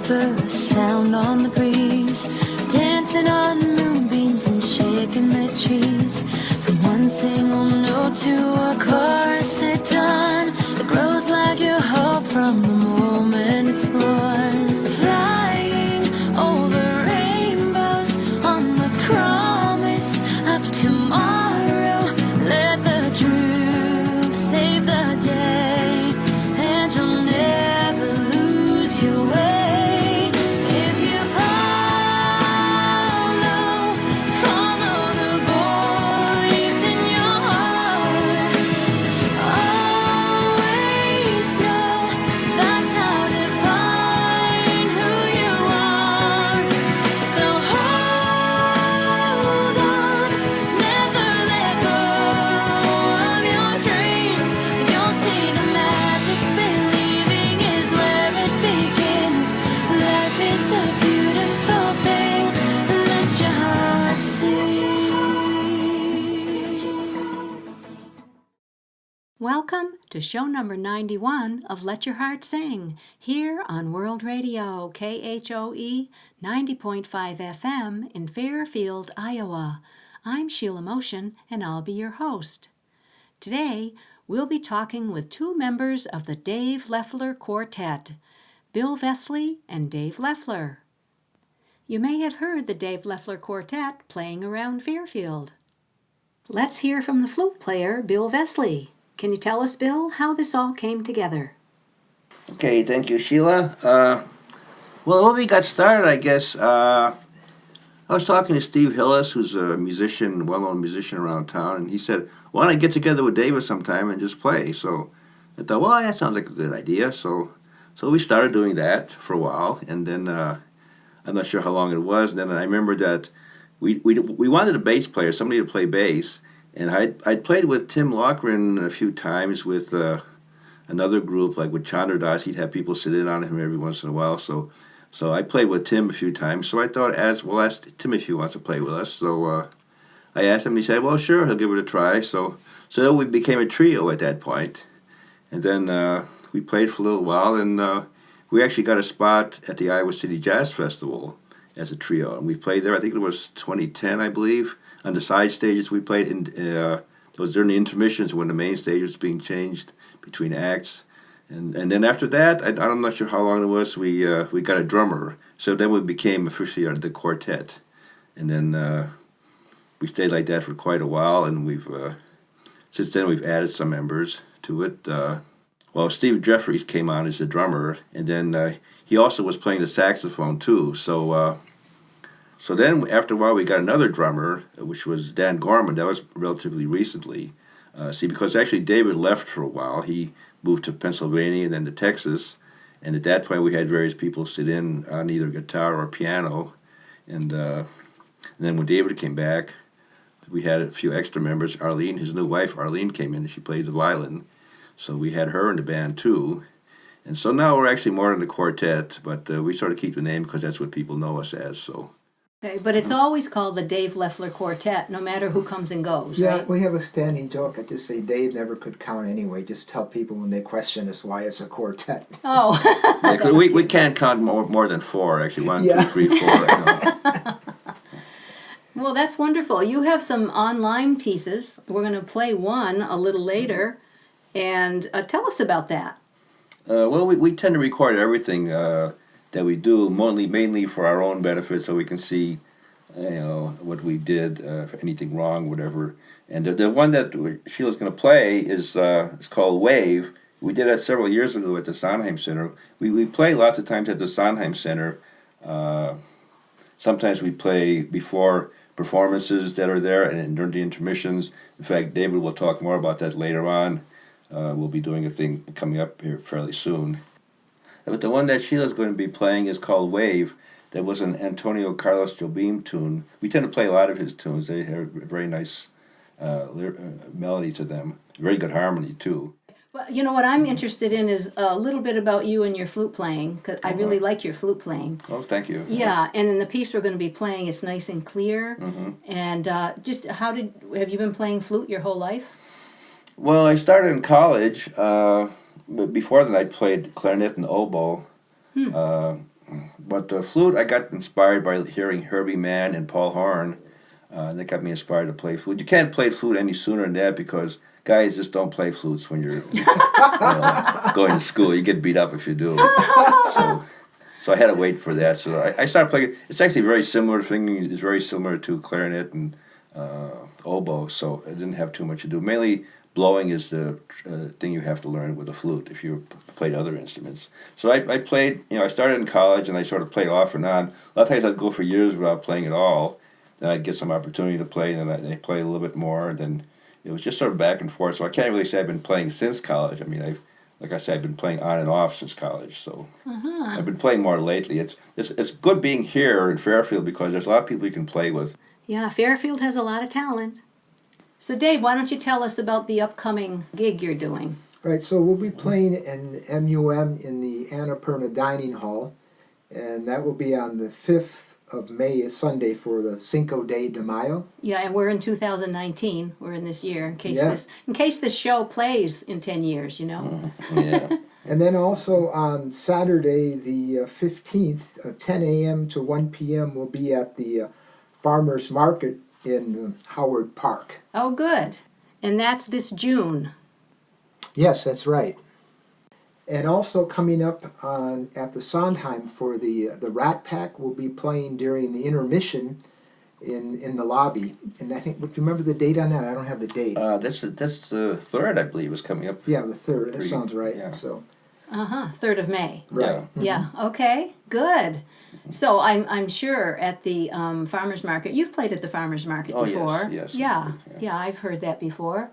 river, a sound on the breeze, dancing on moonbeams and shaking the trees. From one single note to a chorus at dawn, it grows like your hope from the moment it's born. Flying over rainbows on the promise of tomorrow. Let the truth save the day, and you'll never lose your way. If you follow the voice in your heart, always know that's how to find who you are. So hold on, never let go of your dreams. You'll see the magic, believing is where it begins. Life is a beautiful thing, let your heart sing. Welcome to show number 91 of Let Your Heart Sing, here on World Radio, KHOE 90.5 FM in Fairfield, Iowa. I'm Sheila Moschen, and I'll be your host. Today, we'll be talking with two members of the Dave Leffler Quartet, Bill Vesely and Dave Leffler. You may have heard the Dave Leffler Quartet playing around Fairfield. Let's hear from the flute player, Bill Vesely. Can you tell us, Bill, how this all came together? Okay, thank you, Sheila. Well, when we got started, I guess, I was talking to Steve Hillis, who's a musician, well-known musician around town, and he said, why don't I get together with David sometime and just play? So I thought, well, that sounds like a good idea. So we started doing that for a while, and then I'm not sure how long it was. And then I remember that we wanted a bass player, somebody to play bass, and I'd played with Tim Loughran a few times with another group, like with Chandradas. He'd have people sit in on him every once in a while. So I played with Tim a few times. So I thought, we'll ask Tim if he wants to play with us. So I asked him. He said, well, sure, he'll give it a try. So then we became a trio at that point. And then we played for a little while, and we actually got a spot at the Iowa City Jazz Festival as a trio. And we played there, I think it was 2010, I believe. On the side stages we played, it was during the intermissions when the main stage was being changed between acts. And then after that, I'm not sure how long it was, we got a drummer. So then we became officially the quartet. And then we stayed like that for quite a while, and since then we've added some members to it. Well, Steve Jeffries came on as the drummer, and then he also was playing the saxophone too. So then after a while we got another drummer, which was Dan Gorman. That was relatively recently. Because actually David left for a while. He moved to Pennsylvania and then to Texas. And at that point we had various people sit in on either guitar or piano. And then when David came back, we had a few extra members. Arlene, his new wife, Arlene, came in and she played the violin. So we had her in the band too. And so now we're actually more than the quartet, but we sort of keep the name because that's what people know us as. So. Okay, but it's always called the Dave Leffler Quartet, no matter who comes and goes, Yeah, right? we have a standing joke. I just say Dave never could count anyway. Just tell people when they question us why it's a quartet. Oh. Yeah, we can't count more than four, actually. 1, 2, 3, 4. Well, that's wonderful. You have some online pieces. We're going to play one a little later. And tell us about that. Well, we tend to record everything that we do, mainly for our own benefit, so we can see, what we did, if anything wrong, whatever. And the one that Sheila's going to play is called Wave. We did that several years ago at the Sondheim Center. We play lots of times at the Sondheim Center. Sometimes we play before performances that are there and during the intermissions. In fact, David will talk more about that later on. We'll be doing a thing coming up here fairly soon. But the one that Sheila's going to be playing is called Wave. That was an Antonio Carlos Jobim tune. We tend to play a lot of his tunes. They have a very nice melody to them. Very good harmony, too. Well, you know what I'm interested in is a little bit about you and your flute playing, because I really like your flute playing. Oh, thank you. Yeah, and in the piece we're going to be playing, it's nice and clear. Mm-hmm. And just have you been playing flute your whole life? Well, I started in college. But before that, I played clarinet and oboe. But the flute, I got inspired by hearing Herbie Mann and Paul Horn. That got me inspired to play flute. You can't play flute any sooner than that because guys just don't play flutes when you're going to school. You get beat up if you do. So I had to wait for that. So I started playing. It's actually very similar. Singing is very similar to clarinet and oboe. So I didn't have too much to do. Mainly blowing is the thing you have to learn with a flute if you played other instruments. So I played. I started in college and I sort of played off and on. A lot of times I'd go for years without playing at all. Then I'd get some opportunity to play, and then I'd play a little bit more. And then it was just sort of back and forth. So I can't really say I've been playing since college. I mean, like I said, I've been playing on and off since college. So I've been playing more lately. It's good being here in Fairfield because there's a lot of people you can play with. Yeah, Fairfield has a lot of talent. So Dave, why don't you tell us about the upcoming gig you're doing? Right, so we'll be playing in MUM in the Annapurna Dining Hall, and that will be on the 5th of May, a Sunday, for the Cinco de Mayo. Yeah, and we're in 2019. We're in this year. In case this show plays in 10 years, Yeah. And then also on Saturday, the 15th, 10 a.m. to 1 p.m., we'll be at the Farmers Market in Howard Park. Oh, good. And that's this June. Yes, that's right. And also coming up at the Sondheim for the Rat Pack will be playing during the intermission in the lobby. And I think, do you remember the date on that? I don't have the date. That's the 3rd, I believe, is coming up. Yeah, the 3rd. That sounds right. Yeah. So. 3rd of May. Right. Yeah. Mm-hmm. Yeah, okay, good. So I'm sure at the farmers market, you've played at the farmers market before. Yes. Yeah, I've heard that before.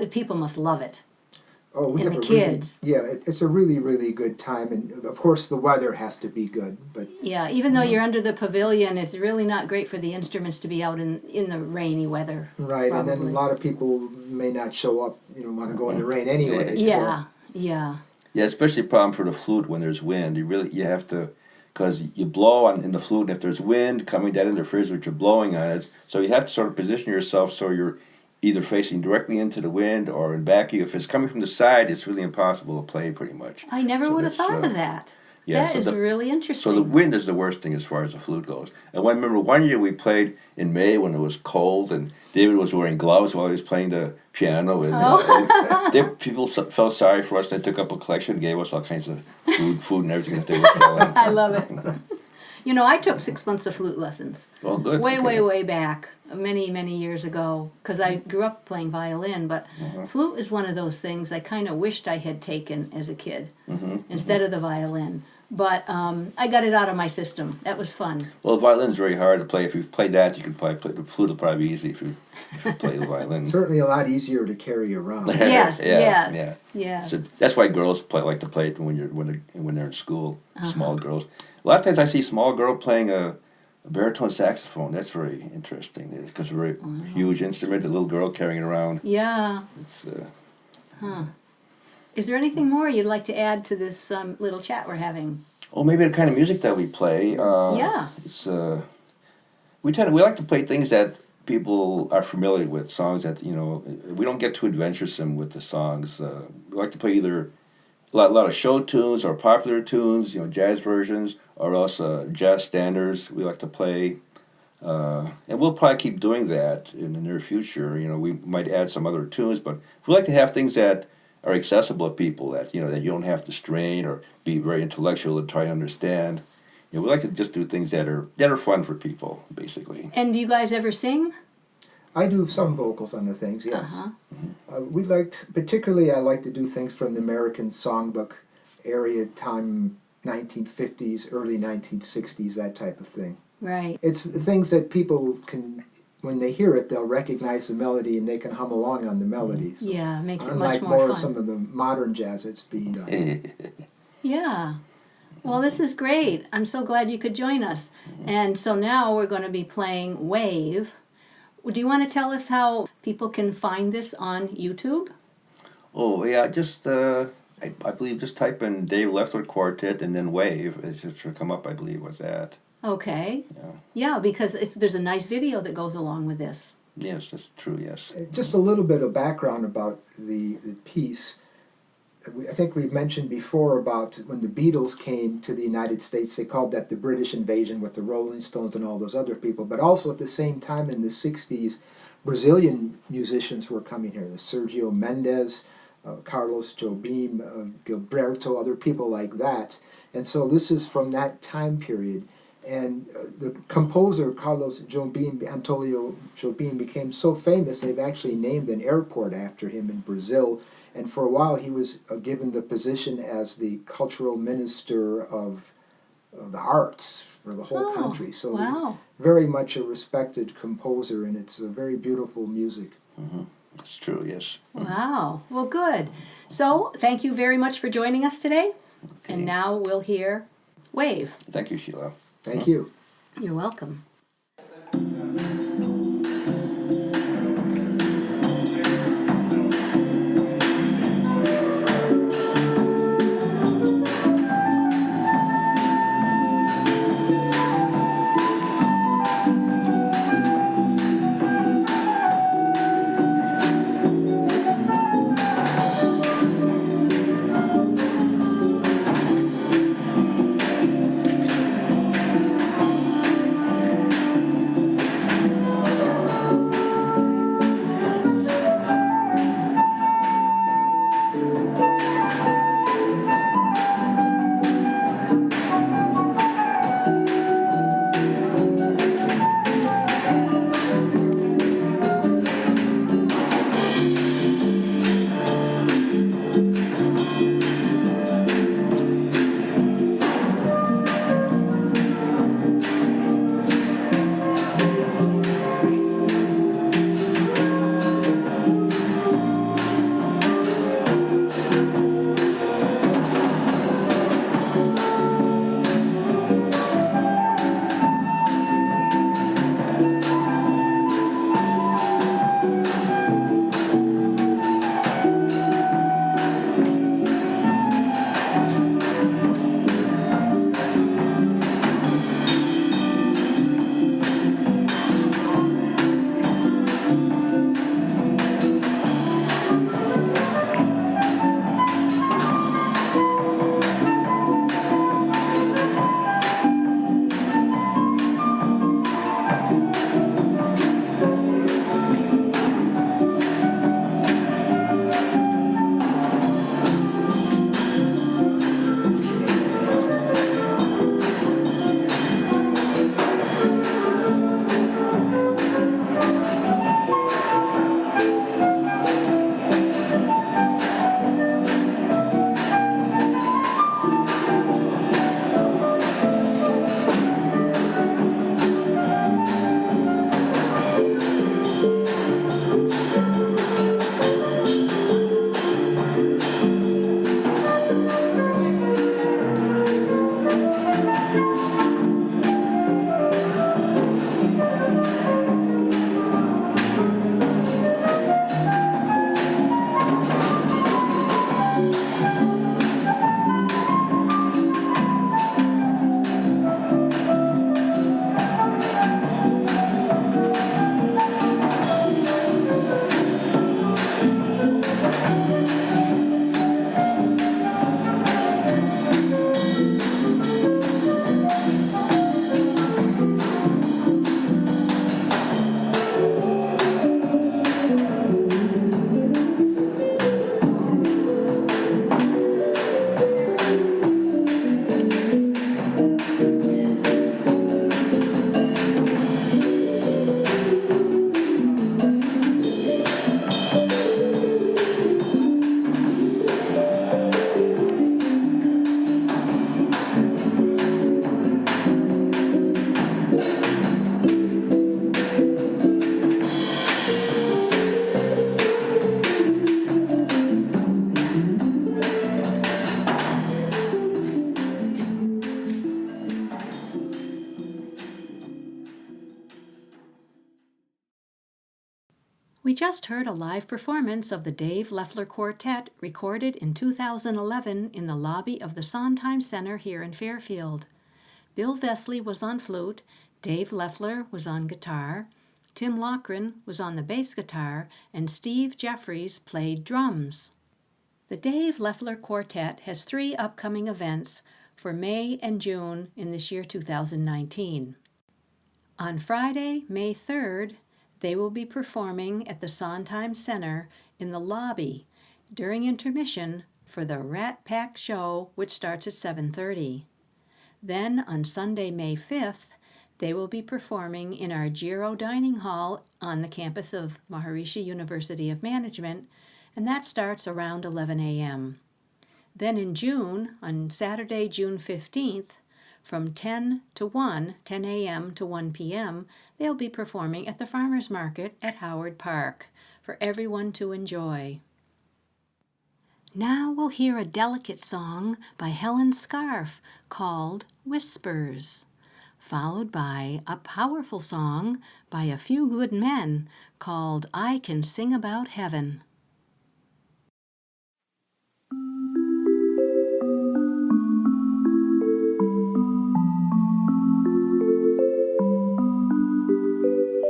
People must love it. Oh, we And have the a kids. it's a really, really good time, and of course the weather has to be good. But Yeah, even though you're under the pavilion, it's really not great for the instruments to be out in the rainy weather. right, and then a probably. lot of people may not show up. Want to go in the rain anyway. Yeah, So. yeah. Yeah, especially a problem for the flute when there's wind. You have to, because you blow in the flute, and if there's wind coming, that interferes with your blowing on it. So you have to sort of position yourself so you're either facing directly into the wind or in back of you. If it's coming from the side, it's really impossible to play pretty much. I never So would have that's, thought of that. Yeah, That so is the- really interesting. So the wind is the worst thing as far as the flute goes. And I remember one year we played in May when it was cold, and David was wearing gloves while he was playing the piano. And people felt sorry for us. They took up a collection and gave us all kinds of food and everything that they were selling. I love it. I took 6 months of flute lessons. Well, good. Way, Okay. way, way back, many years ago, because I grew up playing violin, but flute is one of those things I kind of wished I had taken as a kid instead of the violin. But I got it out of my system. That was fun. Well, the violin's very hard to play. If you've played that, you can probably play the flute. Will probably be easy if you play the violin. Certainly a lot easier to carry around. Yes, Yeah. yes. So that's why girls like to play it when they're in school. Small girls. A lot of times I see a small girl playing a baritone saxophone. That's very interesting because it's a very huge instrument. A little girl carrying it around. Yeah. It's Is there anything more you'd like to add to this little chat we're having? Oh, maybe the kind of music that we play. Yeah. It's we like to play things that people are familiar with. Songs that we don't get too adventuresome with the songs. We like to play either a lot of show tunes or popular tunes, jazz versions, or else jazz standards. We like to play, and we'll probably keep doing that in the near future. We might add some other tunes, but we like to have things that are accessible to people, that that you don't have to strain or be very intellectual to try to understand. We like to just do things that are fun for people, basically. And do you guys ever sing? I do some vocals on the things, yes. Uh-huh. Particularly I like to do things from the American Songbook area, time 1950s, early 1960s, that type of thing. Right. It's things that people can, when they hear it, they'll recognize the melody and they can hum along on the melodies. Yeah, it makes it Unlike much more more fun. of some of the modern jazz that's being done. Yeah. Well, this is great. I'm so glad you could join us. And so now we're going to be playing Wave. Do you want to tell us how people can find this on YouTube? Oh, yeah, just, I believe, just type in Dave Leffler Quartet and then Wave. It should come up, I believe, with that. Okay. Yeah. Yeah, because there's a nice video that goes along with this. Yes, that's true, yes. Just a little bit of background about the piece. I think we've mentioned before about when the Beatles came to the United States, they called that the British invasion with the Rolling Stones and all those other people. But also at the same time in the 60s, Brazilian musicians were coming here. The Sergio Mendes, Carlos Jobim, Gilberto, other people like that. And so this is from that time period. And the composer, Carlos Jobim, Antonio Jobim, became so famous they've actually named an airport after him in Brazil. And for a while he was given the position as the cultural minister of the arts for the whole country. So wow. he's very much a respected composer, and it's a very beautiful music. Mm-hmm. It's true, yes. Wow. Well, good. So, thank you very much for joining us today. Okay. And now we'll hear Wave. Thank you, Sheila. Thank you. You're welcome. We just heard a live performance of the Dave Leffler Quartet recorded in 2011 in the lobby of the Sondheim Center here in Fairfield. Bill Vesely was on flute, Dave Leffler was on guitar, Tim Loughran was on the bass guitar, and Steve Jeffries played drums. The Dave Leffler Quartet has 3 upcoming events for May and June in this year 2019. On Friday, May 3rd, they will be performing at the Sondheim Center in the lobby during intermission for the Rat Pack show, which starts at 7:30. Then on Sunday, May 5th, they will be performing in our Giro Dining Hall on the campus of Maharishi University of Management, and that starts around 11 a.m. Then in June, on Saturday, June 15th, from 10 a.m. to 1 p.m., they'll be performing at the Farmers Market at Howard Park for everyone to enjoy. Now we'll hear a delicate song by Helen Scarff called Whispers, followed by a powerful song by A Few Good Men called I Can Sing About Heaven.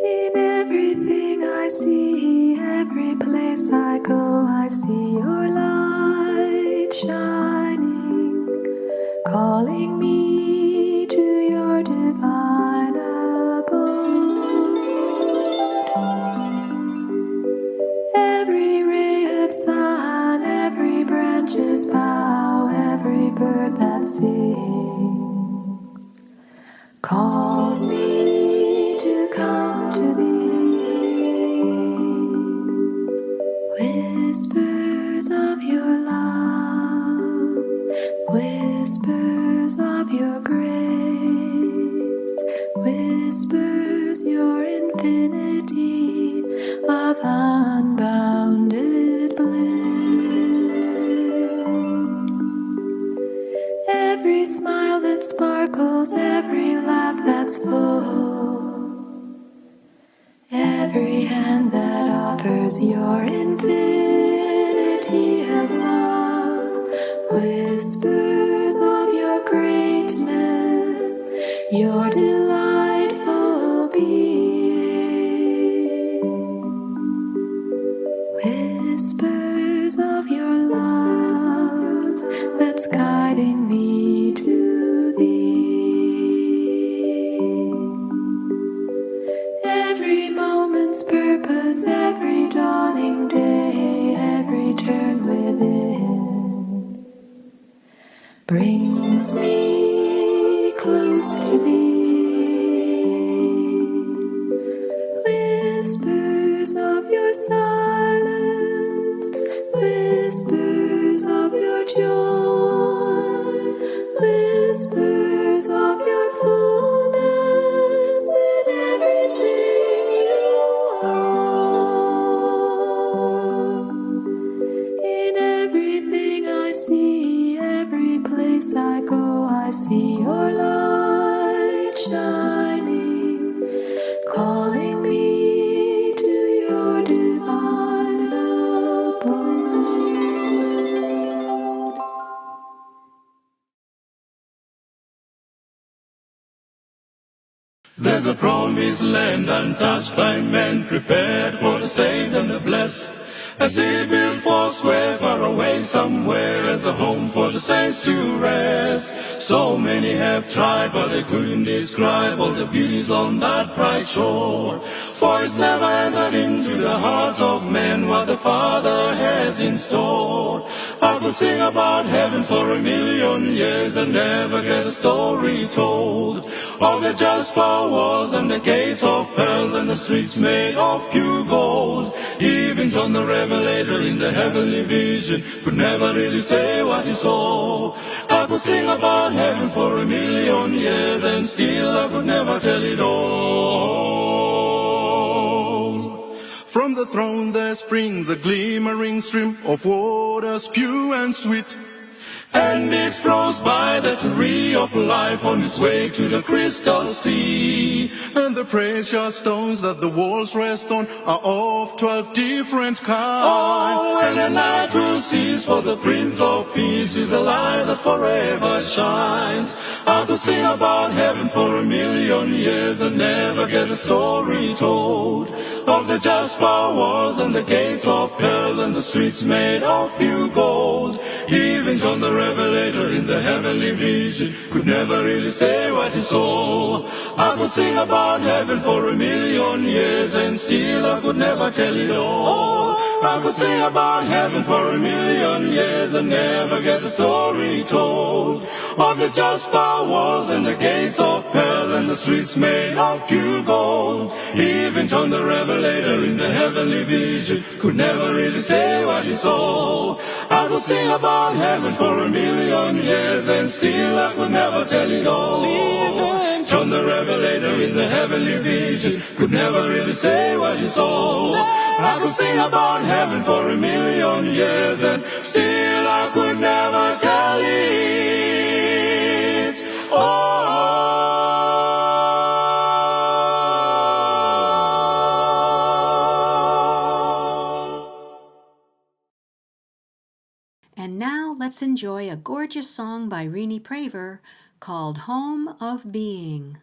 In everything I see, every place I go, I see your light shining, calling me to your divine abode. Every ray of sun, every branch's bough, every bird that sings, calls me to come to thee. Whispers of your love, whispers of your grace, whispers your infinity of unbounded bliss. Every smile that sparkles, every laugh that's full, every hand that offers your infinity of love, whispers of your greatness, your delightful being, whispers of your love that's guiding me to thee. Every moment's purpose, every dawning day, every turn within brings me close to thee. Whispers of your silence, whispers of your joy, whispers of your fullness in everything you are. In everything I see, every place I go, I see your light shining, calling me to your divine abode. There's a promised land untouched by men, prepared for the saved and the blessed. A city built for square, far away somewhere, as a home for the saints to rest. So many have tried, but they couldn't describe all the beauties on that bright shore. For it's never entered into the hearts of men what the Father has in store. I could sing about heaven for 1,000,000 years and never get a story told. All the jasper walls and the gates of pearls and the streets made of pure gold. Even John the Revelator in the heavenly vision could never really say what he saw. I could sing about heaven for 1,000,000 years and still I could never tell it all. From the throne there springs a glimmering stream of waters pure and sweet. and it flows by the tree of life on its way to the crystal sea. And the precious stones that the walls rest on are of 12 different kinds. Oh, when the night will cease, for the Prince of Peace is the light that forever shines. I could sing about heaven for a million years and never get a story told of the jasper walls and the gates of pearl and the streets made of pure gold. Even John the Revelator in the heavenly vision could never really say what he saw. I could sing about heaven for a million years and still I could never tell it all. I could sing about heaven for a million years and never get the story told of the jasper walls and the gates of pearl and the streets made of pure gold. Even John the Revelator in the heavenly vision could never really say what he saw. I could sing about heaven for a million years and still I could never tell it all. Even John the Revelator in the heavenly vision could never really say what he saw. I could sing about heaven for a million years and still I could never tell it all. And now let's enjoy a gorgeous song by Renie Praver called Home of Being.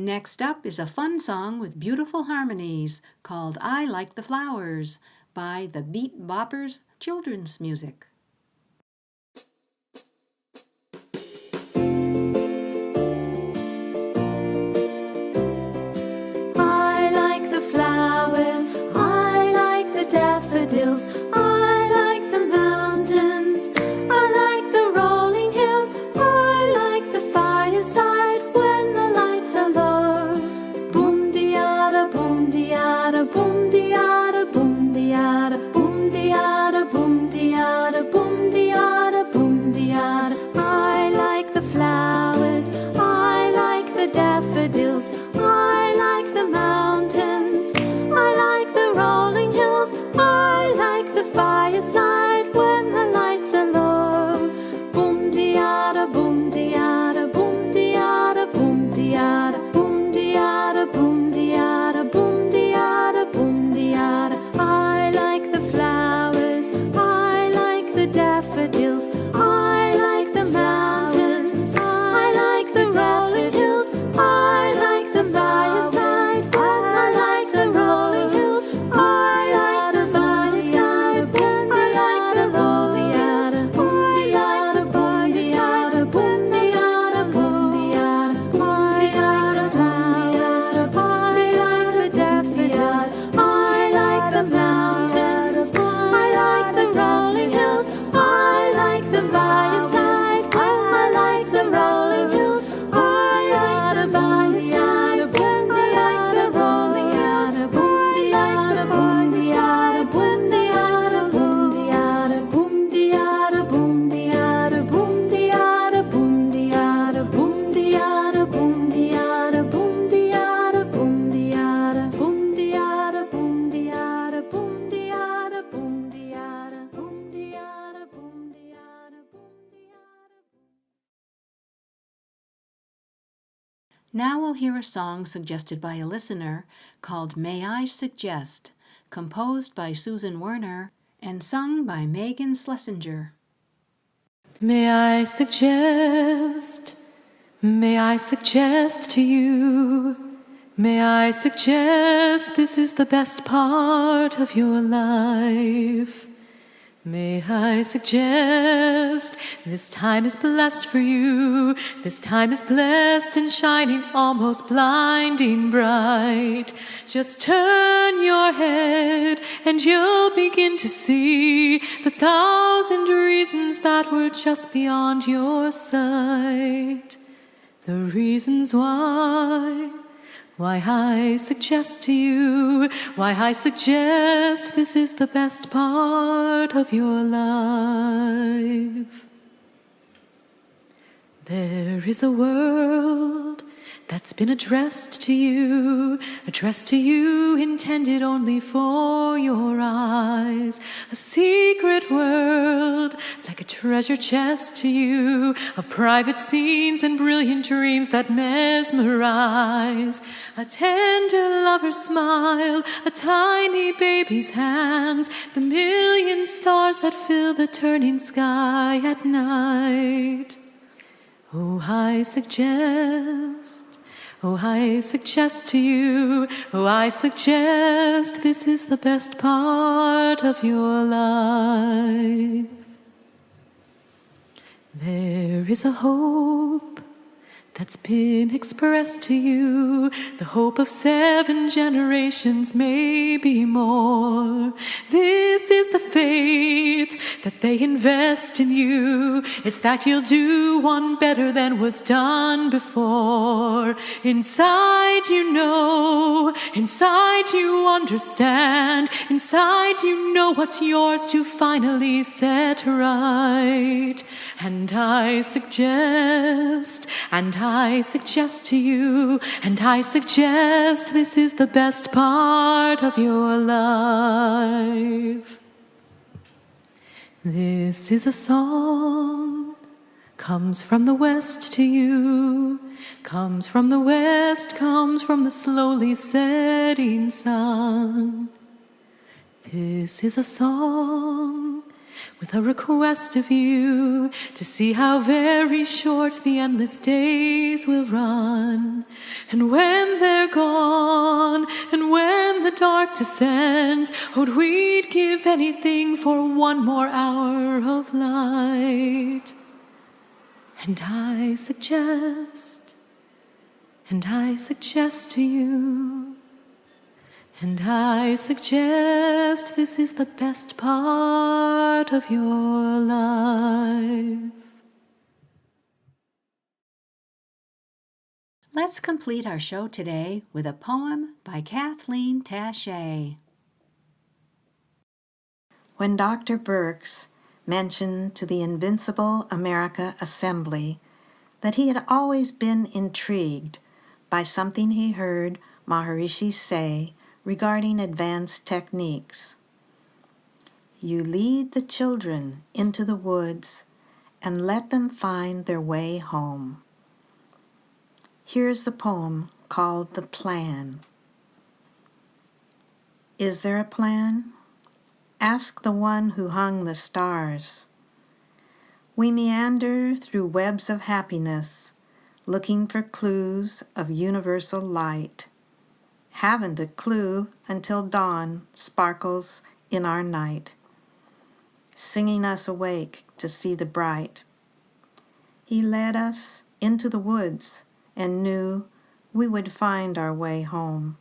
Next up is a fun song with beautiful harmonies called I Like the Flowers by the Beat Boppers Children's Music. I like the flowers, I like the daffodils, I like the mountains, I like the rolling hills, I like the fireside when the lights are low. Boom-de-yada, boom-de-yada, boom-de-yada, boom-de-yada, boom-de-yada, boom-de-yada, boom-de-yada, boom-de-yada. I like the flowers, I like the daffodils, I like the mountains, I like the rolling hills, I like the fireside when the lights are low. Boom-de-yada, boom-de-yada, boom-de-yada, boom-de-yada, boom-de-yada, boom-de-yada, boom-de-yada, boom-de-yada. I like the flowers, I like the daffodils, I like the mountains, I like the rolling hills, I like the firesides when the lights are rolling hills, I like the firesides when the lights are rolling hills, boom-de-yada, boom-de-yada, boom-de-yada, boom-de-yada, boom-de-yada, boom-de-yada, I like the daffodils, I like the mountains, I like the rolling hills, I like the firesides when the lights are rolling hills, I like the firesides when the lights are rolling hills, boom-de-yada, boom-de-yada, boom-de-yada, boom-de-yada, boom-de-yada, boom-de-yada, boom-de-yada, boom-de-yada, boom-de-yada, boom-de-yada, boom-de-yada, boom-de-yada, boom-de-yada, boom-de-yada, boom-de-yada, boom-de-yada, boom-de-yada, boom-de-yada, boom-de-yada, Now we'll hear a song suggested by a listener called May I Suggest, composed by Susan Werner and sung by Megan Schlesinger. May I suggest to you, may I suggest this is the best part of your life. May I suggest this time is blessed for you, this time is blessed and shining almost blinding bright. Just turn your head and you'll begin to see the 1,000 reasons that were just beyond your sight. The reasons why I suggest to you, why I suggest this is the best part of your life. There is a world that's been addressed to you, intended only for your eyes. A secret world, like a treasure chest to you, of private scenes and brilliant dreams that mesmerize. A tender lover's smile, a tiny baby's hands, the million stars that fill the turning sky at night. Oh, I suggest to you, I suggest this is the best part of your life. There is a hope that's been expressed to you, the hope of 7 generations, maybe more. This is the faith that they invest in you. It's that you'll do one better than was done before. Inside you know, inside you understand, inside you know what's yours to finally set right. And I suggest to you, and I suggest this is the best part of your life. This is a song, comes from the west to you, comes from the west, comes from the slowly setting sun. This is a song with a request of you to see how very short the endless days will run. And when they're gone, and when the dark descends, oh, we'd give anything for one more hour of light. And I suggest to you, and I suggest this is the best part of your life. Let's complete our show today with a poem by Kathleen Tachet. When Dr. Burks mentioned to the Invincible America Assembly that he had always been intrigued by something he heard Maharishi say regarding advanced techniques. You lead the children into the woods and let them find their way home. Here's the poem called The Plan. Is there a plan? Ask the one who hung the stars. We meander through webs of happiness, looking for clues of universal light. Haven't a clue until dawn sparkles in our night, singing us awake to see the bright. He led us into the woods and knew we would find our way home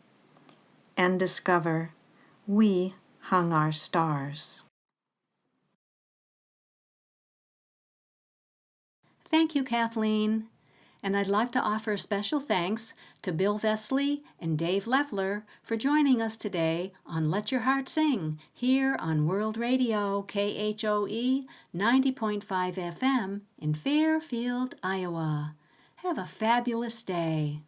and discover we hung our stars. Thank you, Kathleen. And I'd like to offer special thanks to Bill Vesely and Dave Leffler for joining us today on Let Your Heart Sing here on World Radio KHOE 90.5 FM in Fairfield, Iowa. Have a fabulous day.